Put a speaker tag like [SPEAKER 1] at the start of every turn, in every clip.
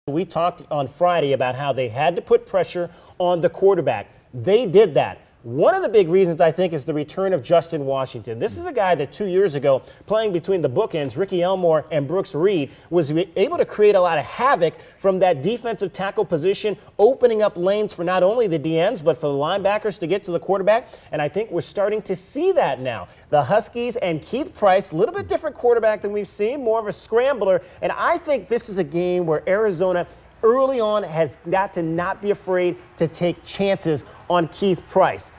[SPEAKER 1] We talked on Friday about how they had to put pressure on the quarterback. They did that. One of the big reasons, I think, is the return of Justin Washington. This is a guy that 2 years ago, playing between the bookends, Ricky Elmore and Brooks Reed, was able to create a lot of havoc from that defensive tackle position, opening up lanes for not only the DNs, but for the linebackers to get to the quarterback. And I think we're starting to see that now. The Huskies and Keith Price, a little bit different quarterback than we've seen, more of a scrambler. And I think this is a game where Arizona early on has got to not be afraid to take chances on Keith Price.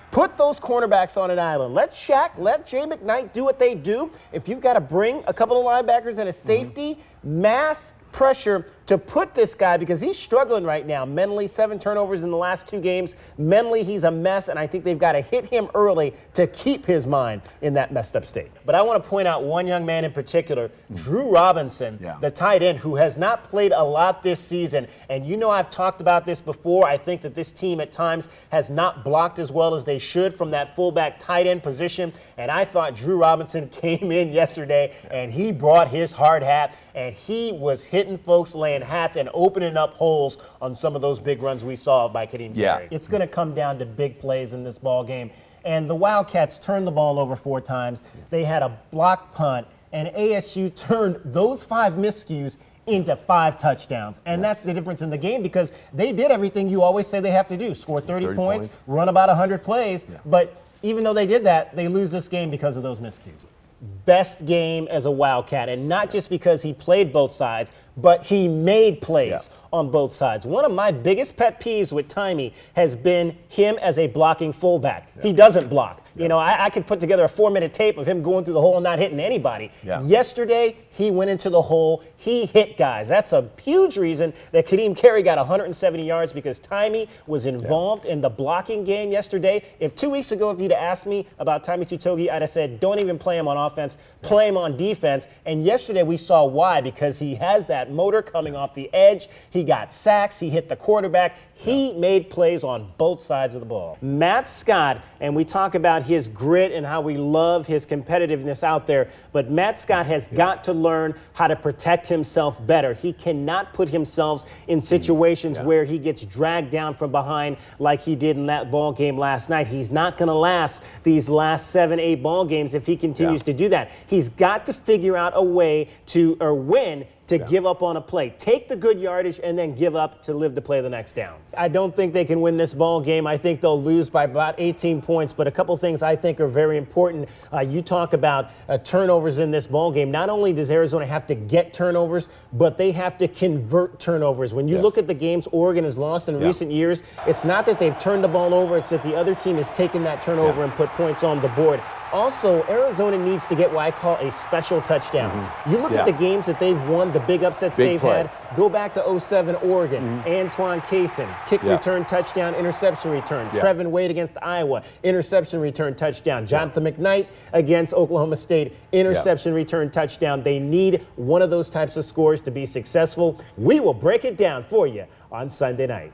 [SPEAKER 1] Put those cornerbacks on an island. Let Shaq, let Jay McKnight do what they do. If you've got to bring a couple of linebackers and a safety, mass pressure to put this guy, because he's struggling right now mentally. 7 turnovers in the last 2 games. Mentally, he's a mess, and I think they've got to hit him early to keep his mind in that messed up state. But I want to point out one young man in particular, Drew Robinson, the tight end, who has not played a lot this season. And you know I've talked about this before. I think that this team at times has not blocked as well as they should from that fullback tight end position. And I thought Drew Robinson came in yesterday, and he brought his hard hat, and he was hitting folks, laying hats and opening up holes on some of those big runs we saw by Kadeem Carey. It's going to come down to big plays in this ball game. And the Wildcats turned the ball over 4 times. They had a block punt, and ASU turned those 5 miscues into 5 touchdowns. And that's the difference in the game, because they did everything you always say they have to do. Score 30 points, run about 100 plays. But even though they did that, they lose this game because of those miscues. Best game as a Wildcat, and not just because he played both sides, but he made plays on both sides. One of my biggest pet peeves with Timey has been him as a blocking fullback. He doesn't block. You know, I could put together a 4-minute tape of him going through the hole and not hitting anybody. Yesterday, he went into the hole. He hit guys. That's a huge reason that Kadeem Carey got 170 yards, because Timey was involved in the blocking game yesterday. If 2 weeks ago, if you'd have asked me about Timey Tutogi, I'd have said, don't even play him on offense, play him on defense. And yesterday we saw why, because he has that motor coming off the edge. He got sacks. He hit the quarterback. He made plays on both sides of the ball. Matt Scott, and we talk about his grit and how we love his competitiveness out there, but Matt Scott has got to learn how to protect himself better. He cannot put himself in situations where he gets dragged down from behind like he did in that ball game last night. He's not going to last these last 7, 8 ball games if he continues to do that. He's got to figure out a way to, or win, to give up on a play. Take the good yardage and then give up to live to play the next down. I don't think they can win this ball game. I think they'll lose by about 18 points, but a couple things I think are very important. You talk about turnovers in this ball game. Not only does Arizona have to get turnovers, but they have to convert turnovers. When you look at the games Oregon has lost in recent years, it's not that they've turned the ball over, it's that the other team has taken that turnover and put points on the board. Also, Arizona needs to get what I call a special touchdown. You look at the games that they've won, the big upsets they've had. Go back to 07 Oregon. Antoine Cason, kick return touchdown, interception return. Trevin Wade against Iowa, interception return touchdown. Jonathan McKnight against Oklahoma State, interception return touchdown. They need one of those types of scores to be successful. We will break it down for you on Sunday night.